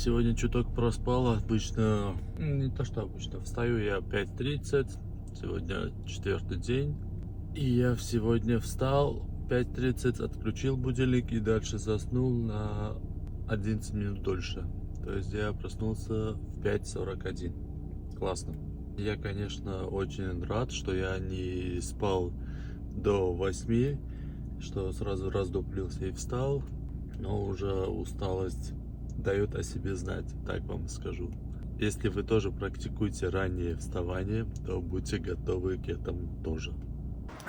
сегодня чуток проспал. Обычно, не то что обычно, встаю я 5:30. Сегодня 4-й день. И я сегодня встал 5:30, отключил будильник и дальше заснул на 11 минут дольше. То есть я проснулся в 5:41. Классно. Я, конечно, очень рад, что я не спал до 8, что сразу раздуплился и встал. Но уже усталость дает о себе знать, так вам скажу. Если вы тоже практикуете раннее вставание, то будьте готовы к этому тоже.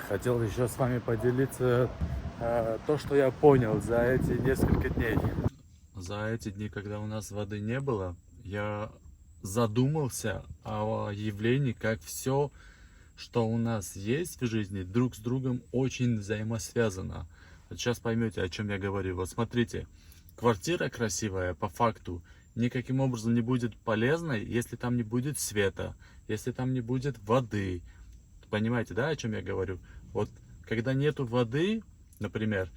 Хотел еще с вами поделиться то, что я понял за эти несколько дней. За эти дни, когда у нас воды не было, я задумался о явлении, как все, что у нас есть в жизни, друг с другом очень взаимосвязано. Вот сейчас поймете, о чем я говорю. Вот смотрите, квартира красивая по факту никаким образом не будет полезной, если там не будет света, если там не будет воды. Понимаете, да, о чем я говорю? Вот когда нету воды, например,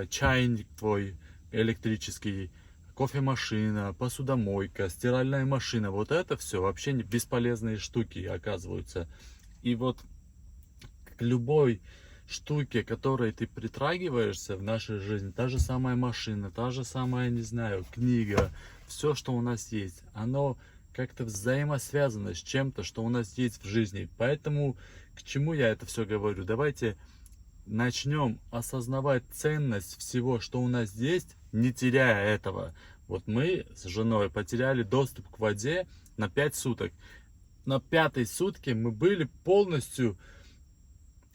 чайник твой электрический, кофемашина, посудомойка, стиральная машина, вот это все вообще бесполезные штуки оказываются. И вот к любой штуке, которой ты притрагиваешься в нашей жизни, та же самая машина, та же самая, не знаю, книга, все, что у нас есть, оно как-то взаимосвязано с чем-то, что у нас есть в жизни. Поэтому к чему я это все говорю? Давайте начнем осознавать ценность всего, что у нас есть, не теряя этого. Вот мы с женой потеряли доступ к воде на 5 суток. На 5-й сутке мы были полностью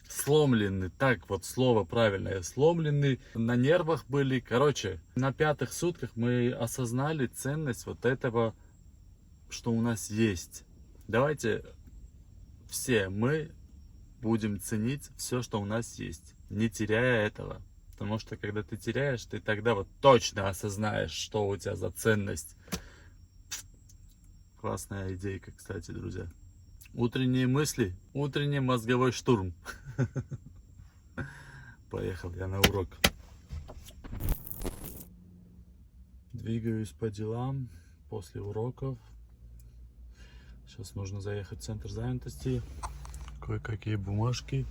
сломлены, так вот слово правильное, сломлены, на нервах были. Короче, на 5-х сутках мы осознали ценность вот этого, что у нас есть. Давайте все мы будем ценить все, что у нас есть, не теряя этого. Потому что когда ты теряешь, ты тогда вот точно осознаешь, что у тебя за ценность. Классная идейка, кстати, друзья. Утренние мысли, утренний мозговой штурм. Поехал я на урок. Двигаюсь по делам после уроков. Сейчас нужно заехать в центр занятости. Кое-какие бумажки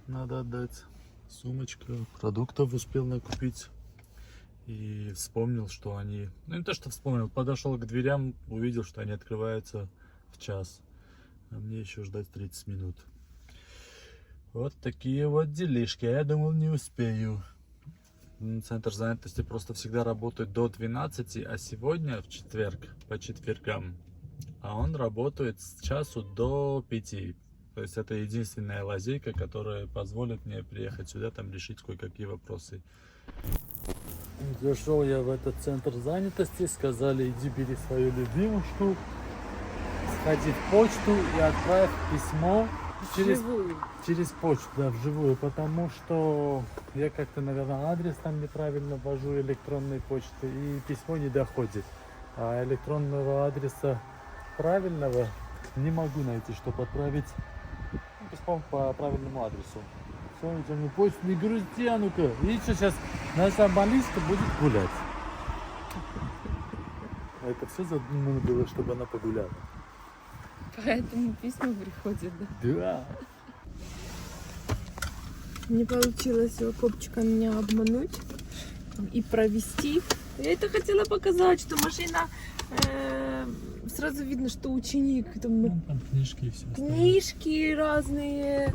надо отдать. Сумочка, продуктов успел накупить. И вспомнил, что они... Ну не то, что вспомнил. Подошел к дверям, увидел, что они открываются в час. А мне еще ждать 30 минут. Вот такие вот делишки. Я думал, не успею. Центр занятости просто всегда работает до 12, а сегодня в четверг, по четвергам. А он работает с часу до 5. То есть это единственная лазейка, которая позволит мне приехать сюда, там решить кое-какие вопросы. Зашел я в этот центр занятости, сказали, иди бери свою любимушку, сходи в почту и отправь письмо через почту, да, вживую, потому что я как-то, наверное, адрес там неправильно ввожу электронной почты и письмо не доходит. А электронного адреса правильного не могу найти, чтобы отправить письмо по правильному адресу. Все, электронную почту не грусти, а ну-ка. Видите, сейчас наша Малиска будет гулять. Это все задумано было, чтобы она погуляла. Поэтому письма приходят, да? Да. Не получилось у копчика меня обмануть и провести. Я это хотела показать, что машина... сразу видно, что ученик. Там книжки и все. Книжки разные.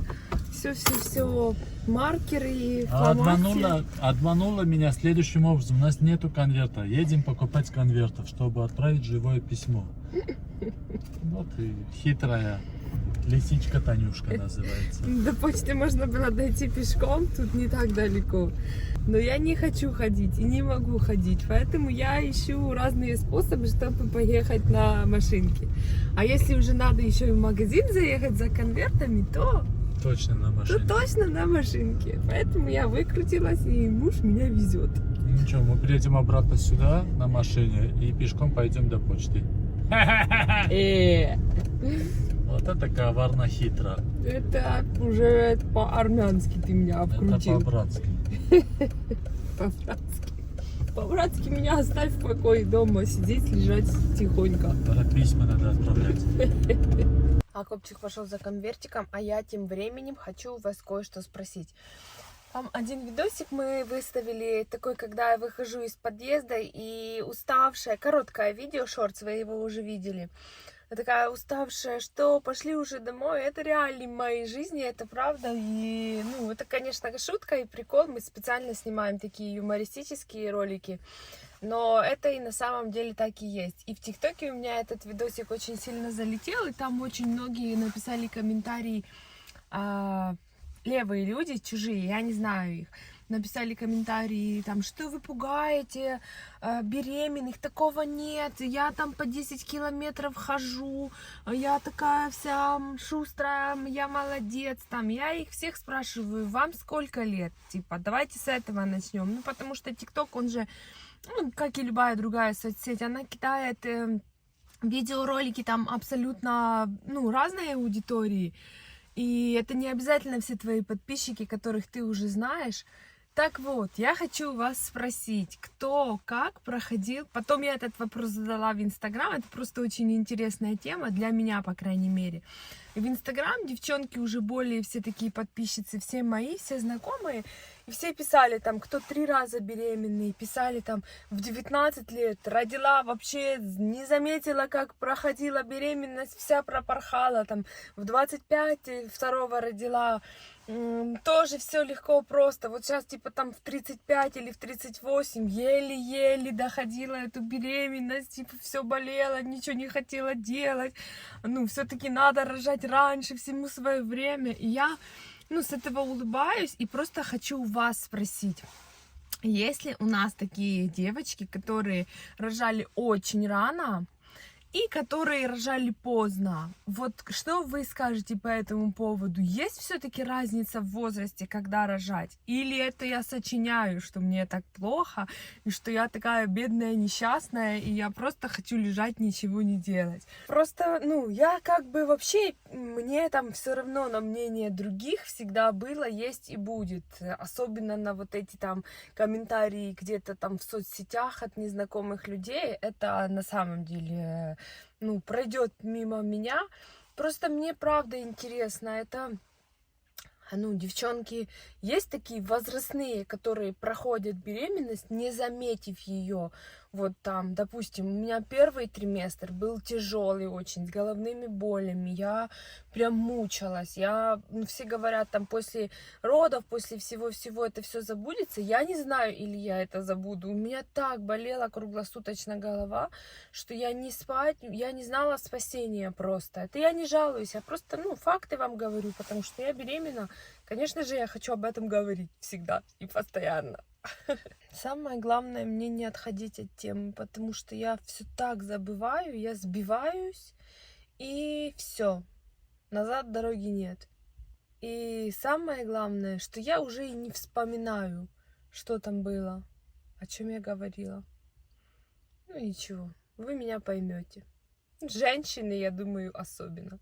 Все. Маркеры, фломастеры. Обманула меня следующим образом. У нас нету конверта. Едем покупать конвертов, чтобы отправить живое письмо. Вот и хитрая лисичка Танюшка называется. До почты можно было дойти пешком, тут не так далеко. Но я не хочу ходить и не могу ходить, поэтому я ищу разные способы, чтобы поехать на машинке. А если уже надо еще и в магазин заехать за конвертами, то точно на машине. То точно на машинке. Поэтому я выкрутилась, и муж меня везет. Ничего, мы приедем обратно сюда на машине и пешком пойдем до почты. Вот это коварно хитро. Это уже по-армянски ты меня обкрутил. Это по-братски. По-братски. По-братски меня оставь в покое дома, сидеть, лежать тихонько. Тогда письма надо отправлять. А Копчик пошел за конвертиком, а я тем временем хочу у вас кое-что спросить. Там один видосик мы выставили, такой, когда я выхожу из подъезда и уставшая, короткое видео, шортс, вы его уже видели. Я такая уставшая, что пошли уже домой, это реалии моей жизни, это правда. И, ну, это, конечно, шутка и прикол, мы специально снимаем такие юмористические ролики. Но это и на самом деле так и есть. И в ТикТоке у меня этот видосик очень сильно залетел, и там очень многие написали комментарии, левые люди, чужие, я не знаю их, написали комментарии, там, что вы пугаете беременных, такого нет, я там по 10 километров хожу, я такая вся шустрая, я молодец, там, я их всех спрашиваю, вам сколько лет, типа, давайте с этого начнем, ну, потому что ТикТок, он же, ну, как и любая другая соцсеть, она кидает видеоролики там абсолютно, ну, разной аудитории. И это не обязательно все твои подписчики, которых ты уже знаешь. Так вот, я хочу вас спросить, кто как проходил... Потом я этот вопрос задала в Инстаграм, это просто очень интересная тема, для меня, по крайней мере. И в Инстаграм девчонки уже более все такие подписчицы, все мои, все знакомые, и все писали там, кто 3 раза беременный, писали там в 19 лет, родила, вообще не заметила, как проходила беременность, вся пропорхала, там в 25 второго родила, тоже все легко, просто. Вот сейчас типа там в 35 или в 38 еле-еле доходила эту беременность, типа все болело, ничего не хотела делать. Ну, все-таки надо рожать раньше, всему свое время. И я, ну, с этого улыбаюсь и просто хочу у вас спросить. Если у нас такие девочки, которые рожали очень рано, и которые рожали поздно. Вот что вы скажете по этому поводу? Есть все-таки разница в возрасте, когда рожать? Или это я сочиняю, что мне так плохо, и что я такая бедная, несчастная, и я просто хочу лежать, ничего не делать? Просто, ну, я как бы вообще, мне там все равно на мнение других всегда было, есть и будет. Особенно на вот эти там комментарии где-то там в соцсетях от незнакомых людей. Это на самом деле... ну, пройдет мимо меня. Просто мне правда интересно, это, ну, девчонки, есть такие возрастные, которые проходят беременность, не заметив ее. Вот там, допустим, у меня первый триместр был тяжелый очень, с головными болями, я прям мучилась, ну, все говорят, там, после родов, после всего-всего это все забудется, я не знаю, или я это забуду, у меня так болела круглосуточно голова, что я не спать, я не знала спасения просто, это я не жалуюсь, я просто, ну, факты вам говорю, потому что я беременна, конечно же, я хочу об этом говорить всегда и постоянно. Самое главное мне не отходить от темы, потому что я все так забываю, я сбиваюсь, и все, назад дороги нет. И самое главное, что я уже и не вспоминаю, что там было, о чем я говорила. Ну ничего, вы меня поймете. Женщины, я думаю, особенно.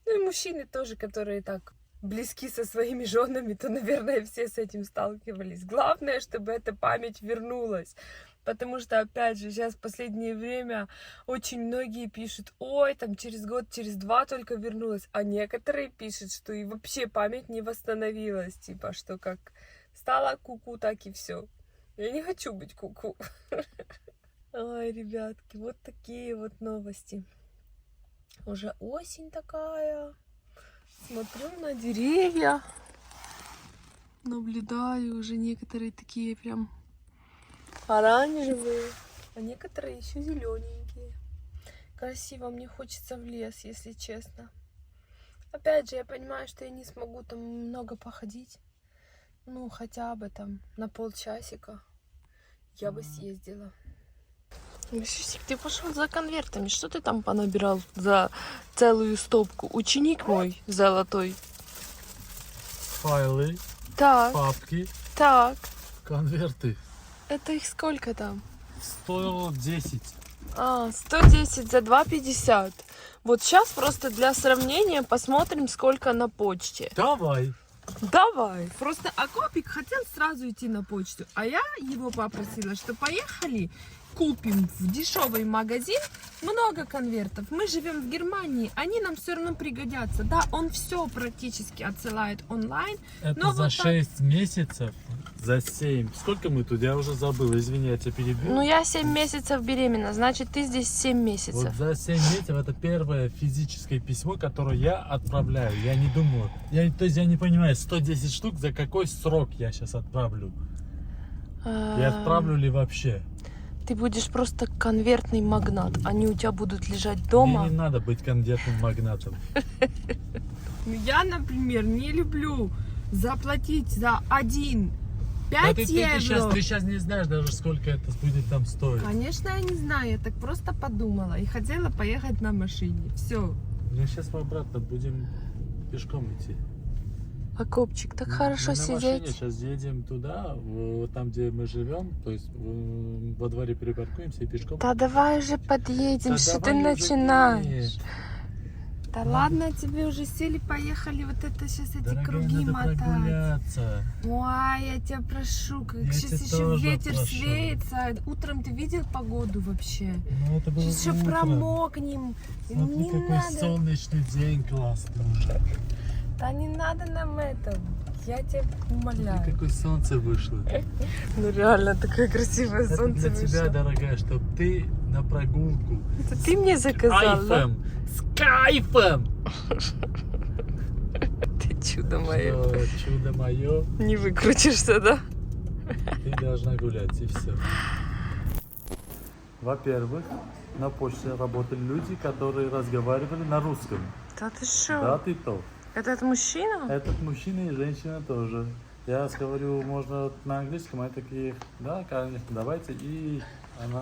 Ну и мужчины тоже, которые так близки со своими женами, то, наверное, все с этим сталкивались. Главное, чтобы эта память вернулась. Потому что, опять же, сейчас в последнее время очень многие пишут, ой, там через год, через 2 только вернулась. А некоторые пишут, что и вообще память не восстановилась. Типа, что как стала куку, так и все. Я не хочу быть куку. Ой, ребятки, вот такие вот новости. Уже осень такая. Смотрю на деревья, наблюдаю, уже некоторые такие прям оранжевые, а некоторые еще зелененькие. Красиво, мне хочется в лес, если честно. Опять же, я понимаю, что я не смогу там много походить, ну хотя бы там на полчасика я бы съездила. Мишусик, ты пошел за конвертами. Что ты там понабирал за целую стопку? Ученик мой золотой. Файлы, Так, папки, так. конверты. Это их сколько там? 110. 110 за 2,50. Вот сейчас просто для сравнения посмотрим, сколько на почте. Давай. Давай. Просто Акопик хотел сразу идти на почту, а я его попросила, что поехали, купим в дешевый магазин много конвертов. Мы живем в Германии, они нам все равно пригодятся. Да, он все практически отсылает онлайн. Это но за вот так- 6 месяцев? За 7. Сколько мы тут? Я уже забыл, извини, я тебя перебил. Ну, я 7 месяцев беременна, значит, ты здесь 7 месяцев. Вот за 7 месяцев это первое физическое письмо, которое я отправляю. Я не думаю. То есть я не понимаю, 110 штук за какой срок я сейчас отправлю? И отправлю ли вообще? Ты будешь просто конвертный магнат. Они у тебя будут лежать Мне дома. не надо быть конвертным магнатом. Я, например, не люблю заплатить за 5 ты евро. сейчас не знаешь даже, сколько это будет там стоить. Конечно, я не знаю, я так просто подумала и хотела поехать на машине. Все. Ну сейчас мы обратно будем пешком идти. Акопчик, так хорошо Мы на машине сидеть. сейчас едем туда, вот там, где мы живем, то есть во дворе припаркуемся и пешком. Да давай уже подъедем, Да что ты давай уже, начинаешь? нет. Да ладно, тебе уже сели, поехали вот это сейчас эти Дорогая, круги надо мотать. прогуляться. Ой, я тебя прошу, как Я сейчас тебя еще тоже ветер прошу. свеется. Утром ты видел погоду вообще? Ну это было Сейчас еще утром. промокнем. Смотри, Не какой надо. солнечный день классный уже. Да не надо нам это. Я тебя умоляю. Смотри, какое солнце вышло. Ну реально, такое красивое Это солнце для тебя, вышло. дорогая, чтобы ты на прогулку. Это ты мне заказал, да? Кайфом! С кайфом! Ты чудо мое. Что, чудо мое, Не выкрутишься, да? ты должна гулять, и все. Во-первых, на почте работали люди, которые разговаривали на русском. Да ты шо? Да, ты то. Этот мужчина? Этот мужчина и женщина тоже. Я говорю, можно на английском, а такие, да, конечно, давайте. И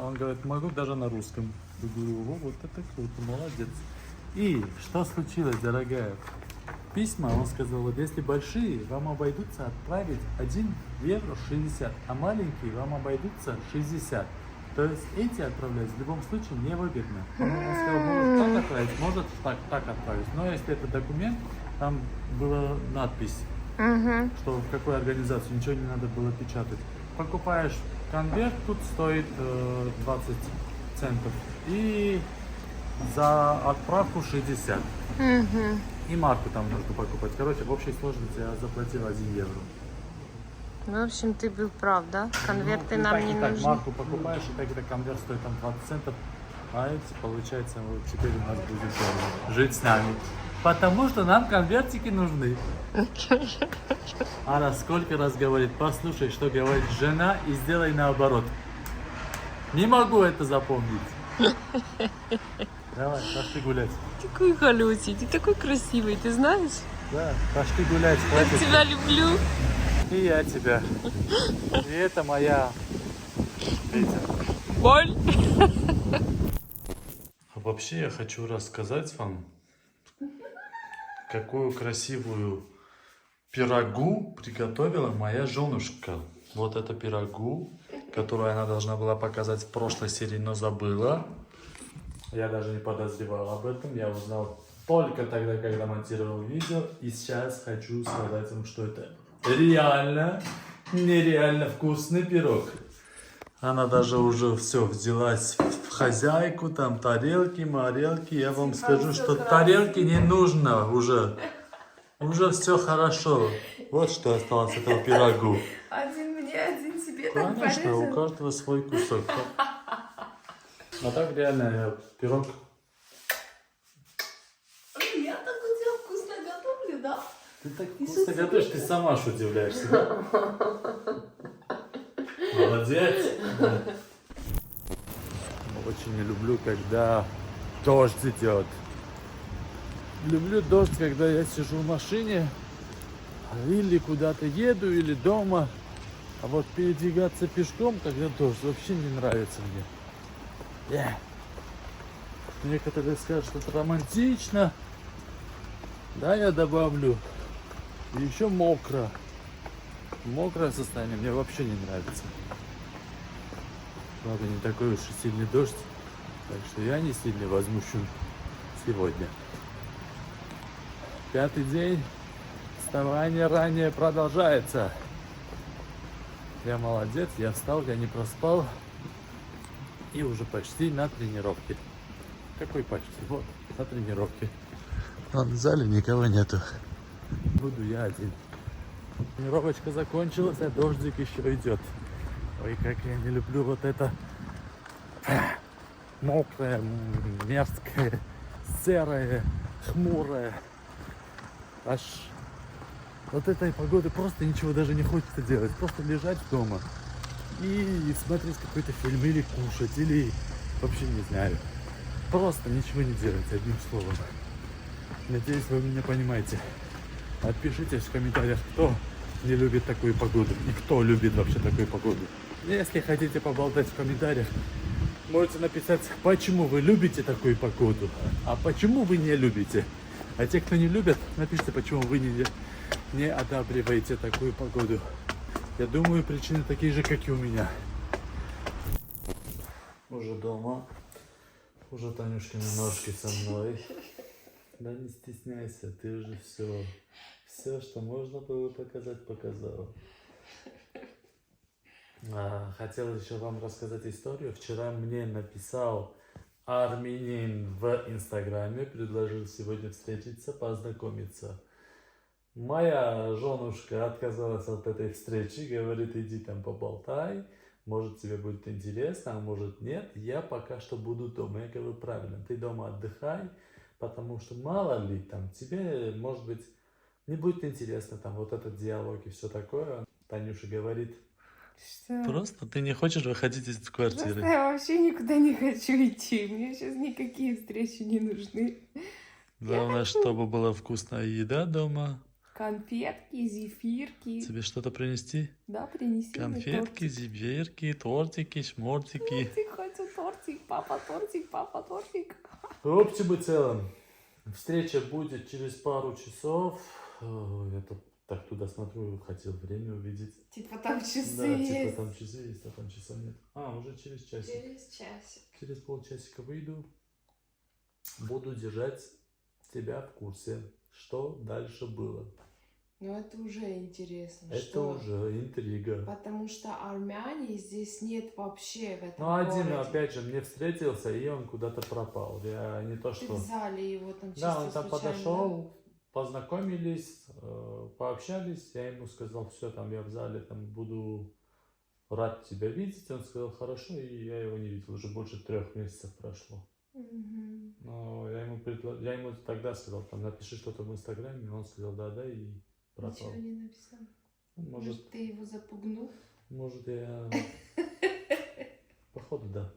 он говорит, могу даже на русском. Я говорю, вот это круто, молодец. И что случилось, дорогая? Письма, он сказал, вот если большие, вам обойдутся отправить 1 евро 60, а маленькие вам обойдутся 60. То есть эти отправлять в любом случае невыгодно. Он сказал, может так отправить, может так отправить. Но если это документ, там была надпись, Угу. что в какой организации, ничего не надо было печатать. Покупаешь конверт, тут стоит 20 центов. И за отправку 60. Угу. И марку там нужно покупать. Короче, в общей сложности я заплатил 1 евро. Ну, в общем, ты был прав, да? Конверты Ну, нам так, не и так, нужны. марку покупаешь, и так это конверт стоит там 20 центов. А эти, получается, вот теперь у нас будет жить с нами. Потому что нам конвертики нужны. Она сколько раз говорит, послушай, что говорит жена, и сделай наоборот. Не могу это запомнить. Давай, пошли гулять. Такой колесик, ты такой красивый, ты знаешь? Да, пошли гулять, Я хватит. тебя люблю. И я тебя. И это моя Петя. Боль. Вообще я хочу рассказать вам, какую красивую пирогу приготовила моя женушка. Вот это пирогу, которую она должна была показать в прошлой серии, но забыла. Я даже не подозревал об этом. Я узнал только тогда, когда монтировал видео. И сейчас хочу сказать вам, что это реально, нереально вкусный пирог. Она даже уже все взялась в хозяйку, там тарелки, морелки. Я вам скажу, что тарелки не нужно уже. Уже все хорошо. Вот что осталось от этого пирогу. Один мне, один себе. Конечно, у каждого свой кусок. А так реально пирог. Я так у тебя вкусно готовлю, да? Ты так вкусно готовишь, ты сама аж удивляешься. Да? Молодец. Да. Очень не люблю, когда дождь идет. Люблю дождь, когда я сижу в машине, или куда-то еду, или дома. А вот передвигаться пешком, когда дождь, вообще не нравится мне. Некоторые скажут, что это романтично. Да, я добавлю. И еще мокро. Мокрое состояние мне вообще не нравится. Правда, не такой уж и сильный дождь. Так что я не сильно возмущен сегодня. 5-й день Вставание ранее продолжается. Я молодец, я встал, я не проспал. И уже почти на тренировке. Какой почти? Вот, на тренировке. А в зале никого нету. Буду я один. Тренировочка закончилась, а дождик еще идет. Ой, как я не люблю вот это мокрое, мерзкое, серое, хмурое. Аж от этой погоды просто ничего даже не хочется делать. Просто лежать дома и смотреть какой-то фильм, или кушать, или вообще не знаю. Просто ничего не делать, одним словом. Надеюсь, вы меня понимаете. Отпишите в комментариях, кто не любит такую погоду и кто любит вообще такую погоду. Если хотите поболтать в комментариях, можете написать, почему вы любите такую погоду, а почему вы не любите. А те, кто не любят, напишите, почему вы не одабриваете такую погоду. Я думаю, причины такие же, как и у меня. Уже дома. Уже Танюшкины ножки со мной. Да не стесняйся, ты уже все, что можно было показать, показала. Хотел еще вам рассказать историю. Вчера мне написал армянин в Инстаграме, предложил сегодня встретиться, познакомиться. Моя женушка отказалась от этой встречи, говорит, иди там поболтай, может тебе будет интересно, а может нет. Я пока что буду дома. Я говорю, правильно, ты дома отдыхай, потому что мало ли там тебе, может быть, не будет интересно там вот этот диалог и все такое. Танюша говорит, Что? просто ты не хочешь выходить из квартиры. Просто я вообще никуда не хочу идти. Мне сейчас никакие встречи не нужны. Главное, чтобы была вкусная еда дома. Конфетки, зефирки. Тебе что-то принести? Да, принеси мне Конфетки, тортик. зефирки, тортики, шмортики. Тортик, хочу тортик, папа, тортик. В общем и целом, встреча будет через пару часов. Я так туда смотрю, хотел время увидеть. Типа там часы Да, есть. типа там часы есть, а там часа нет. Уже через часик. Через часик. Через полчасика выйду. Буду держать тебя в курсе, что дальше было. Ну это уже интересно. Это что? уже интрига. Потому что армяне здесь нет вообще в этом Ну, один, городе. опять же, мне встретился, и он куда-то пропал. Я не то Ты что... в зале его там чисто Да, он там случайно, подошел, познакомились, пообщались. Я ему сказал, все, там я в зале, там буду рад тебя видеть. Он сказал, хорошо, и я его не видел. Уже больше 3 месяцев прошло. да? Мгм. Но я ему тогда сказал, там, напиши что-то в Инстаграме. Он сказал, да, и пропал. Ничего не написал. Может, Может, ты его запугнул? может я... Походу, да.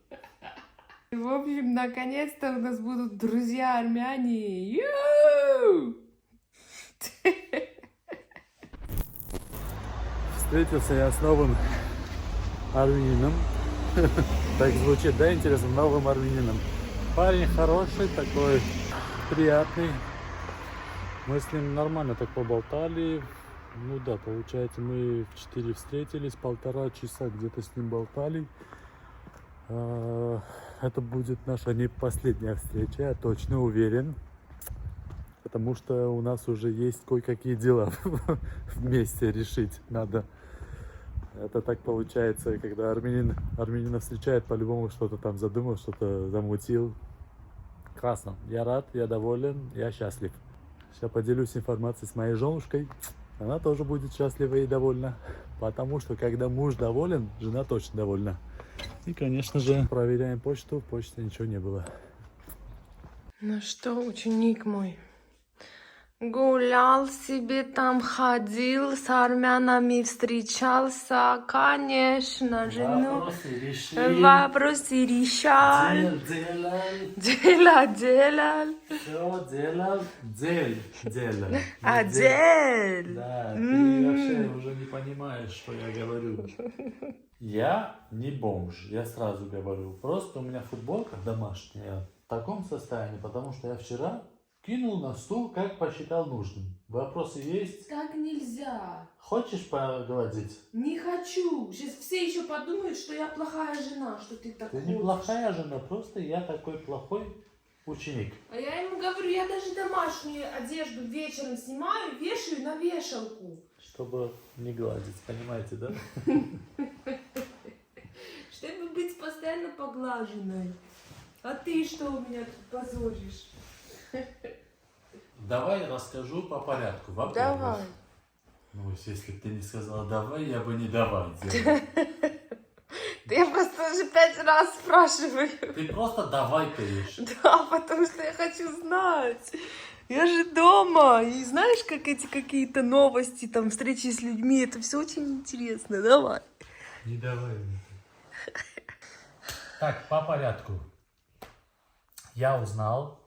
В общем, наконец-то у нас будут друзья армяне. Ю! Встретился я с новым армянином. Так звучит, да, интересно, новым армянином. Парень хороший, такой приятный. Мы с ним нормально так поболтали. Ну да, получается, мы в 4 встретились, 1,5 часа где-то с ним болтали. Это будет наша не последняя встреча, я точно уверен. Потому что у нас уже есть кое-какие дела вместе решить надо. Это так получается, когда армянина встречает, по-любому что-то там задумал, что-то замутил. Классно. Я рад, я доволен, я счастлив. Сейчас поделюсь информацией с моей женушкой. Она тоже будет счастлива и довольна. Потому что когда муж доволен, жена точно довольна. И, конечно же, проверяем почту. В почте ничего не было. Ну что, ученик мой, гулял себе там, ходил, с армянами встречался, конечно же, ну, вопросы решал, делал. Все делал, делал. А дель? Да, ты вообще уже не понимаешь, что я говорю. Я не бомж, я сразу говорю. Просто у меня футболка домашняя в таком состоянии, потому что я вчера кинул на стул, как посчитал нужным. Вопросы есть? Так нельзя. Хочешь погладить? Не хочу. Сейчас все еще подумают, что я плохая жена, что ты так Ты не плохая жена, просто я такой плохой ученик. А я ему говорю, я даже домашнюю одежду вечером снимаю, вешаю на вешалку. Чтобы не гладить, понимаете, да? Чтобы быть постоянно поглаженной. А ты что у меня тут позоришь? Давай расскажу по порядку. Во-первых, Давай. ну, если бы ты не сказала давай, я бы не давай делал. Да я просто уже 5 раз спрашиваю. Ты просто давай говоришь. Да, потому что я хочу знать. Я же дома. И знаешь, как эти какие-то новости, там, встречи с людьми, это все очень интересно. Давай. Не давай мне. Так, по порядку. Я узнал,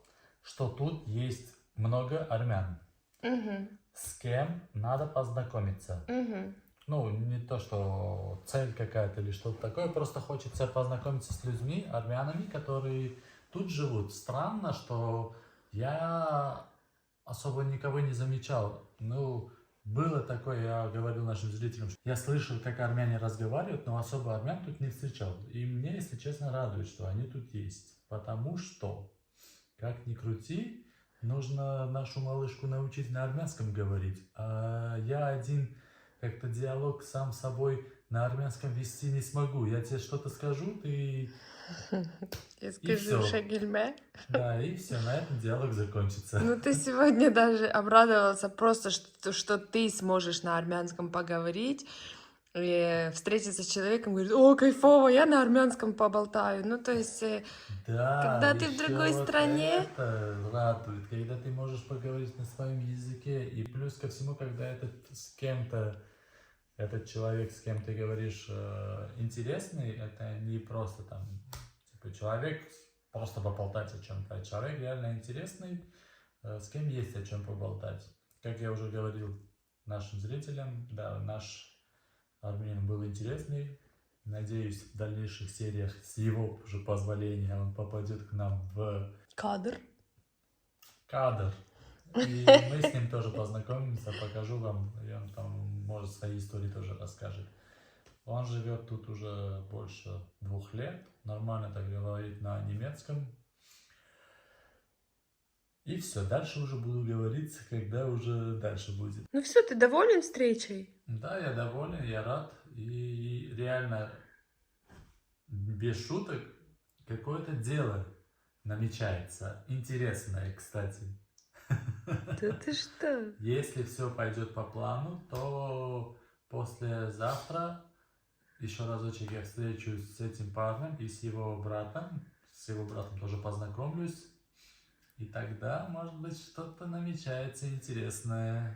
что тут есть много армян. Угу. С кем надо познакомиться. Угу. Ну, не то, что цель какая-то или что-то такое, просто хочется познакомиться с людьми, армянами, которые тут живут. Странно, что я особо никого не замечал. Ну, было такое, я говорил нашим зрителям, что я слышал, как армяне разговаривают, но особо армян тут не встречал. И мне, если честно, радует, что они тут есть. Потому что, как ни крути, нужно нашу малышку научить на армянском говорить. А я один как-то диалог сам с собой на армянском вести не смогу. Я тебе что-то скажу, ты... Я скажу всё. шагильме. Да, и все, на этом диалог закончится. Ну, ты сегодня даже обрадовался просто, что ты сможешь на армянском поговорить. И встретиться с человеком, говорит, о, кайфово, я на армянском поболтаю. Ну, то есть, Да, когда ты в ещё другой вот стране. это радует, когда ты можешь поговорить на своем языке. И плюс ко всему, когда этот человек, с кем ты говоришь, интересный, это не просто там, типа, человек просто поболтать о чем-то, а человек реально интересный, с кем есть о чем поболтать. Как я уже говорил нашим зрителям, да, наш армянин был интересный. Надеюсь, в дальнейших сериях с его уже позволения он попадет к нам в Кадр. И мы с ним тоже познакомимся, покажу вам, и он там, может, свои истории тоже расскажет. Он живет тут уже больше 2 лет, нормально так говорит на немецком. И все, дальше уже буду говорить, когда уже дальше будет. Ну все, ты доволен встречей? Да, я доволен, я рад. И реально, без шуток, какое-то дело намечается. Интересное, кстати. Да ты что? Если все пойдет по плану, то послезавтра еще разочек я встречусь с этим парнем и с его братом. С его братом тоже познакомлюсь. И тогда, может быть, что-то намечается интересное.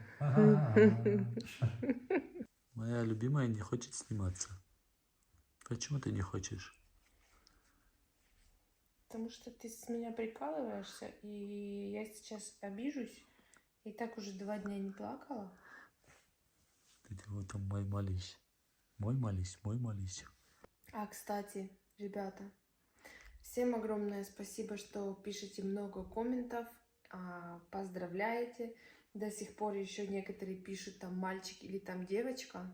Моя любимая не хочет сниматься. Почему ты не хочешь? Потому что ты с меня прикалываешься, и я сейчас обижусь. И так уже 2 дня не плакала. Ты вот там мой молись. Мой молись, мой молись. А, кстати, ребята, всем огромное спасибо, что пишете много комментов, поздравляете. До сих пор еще некоторые пишут там мальчик или там девочка.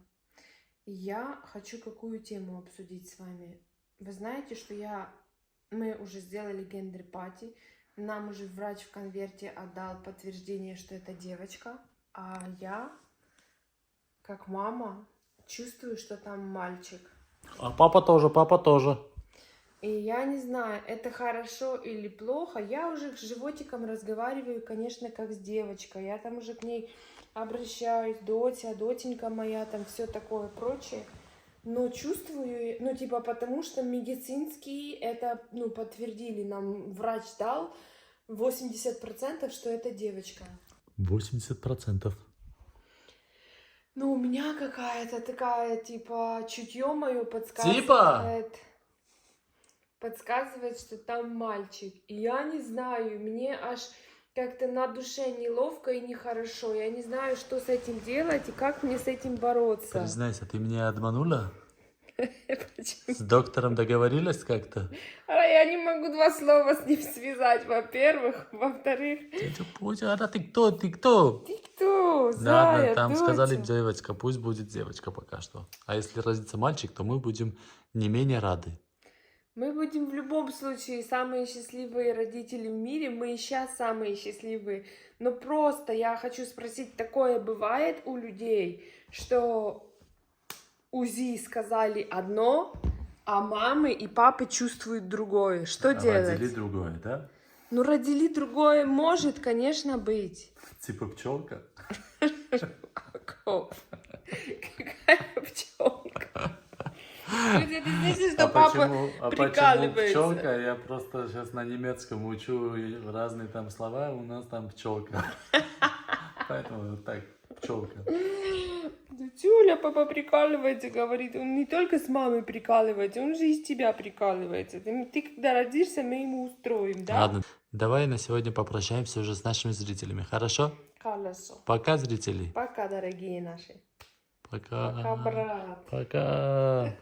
И я хочу какую тему обсудить с вами. Вы знаете, что мы уже сделали гендер-пати. Нам уже врач в конверте отдал подтверждение, что это девочка. А я, как мама, чувствую, что там мальчик. А папа тоже. И я не знаю, это хорошо или плохо. Я уже с животиком разговариваю, конечно, как с девочкой. Я там уже к ней обращаюсь, дотенька моя, там все такое прочее. Но чувствую, ну типа потому что медицинские это, ну подтвердили, нам врач дал 80%, что это девочка. 80%. Ну у меня какая-то такая, типа, чутье мое подсказывает. Подсказывает, что там мальчик. И я не знаю, мне аж как-то на душе неловко и нехорошо. Я не знаю, что с этим делать и как мне с этим бороться. Признайся, ты меня обманула? Почему? С доктором договорилась как-то? А я не могу 2 слова с ним связать, во-первых. Во-вторых... Ты кто? Ты кто? Зая, там доча. сказали девочка, пусть будет девочка пока что. А если родится мальчик, то мы будем не менее рады. Мы будем в любом случае самые счастливые родители в мире, мы и сейчас самые счастливые. Но просто я хочу спросить, такое бывает у людей, что УЗИ сказали одно, а мамы и папы чувствуют другое. Что делать? Родили другое, да? Ну, родили другое может, конечно, быть. Типа пчелка. Какая пчелка? Ты слышишь, что папа почему прикалывается? пчелка? Я просто сейчас на немецком учу разные там слова, у нас там пчелка. Поэтому вот так, пчелка. Тюля, папа прикалывается, говорит, он не только с мамой прикалывается, он же из тебя прикалывается. Ты когда родишься, мы ему устроим, да? Ладно, давай на сегодня попрощаемся уже с нашими зрителями, хорошо? Хорошо. Пока, зрители. Пока, дорогие наши. Пока. Пока, брат. Пока.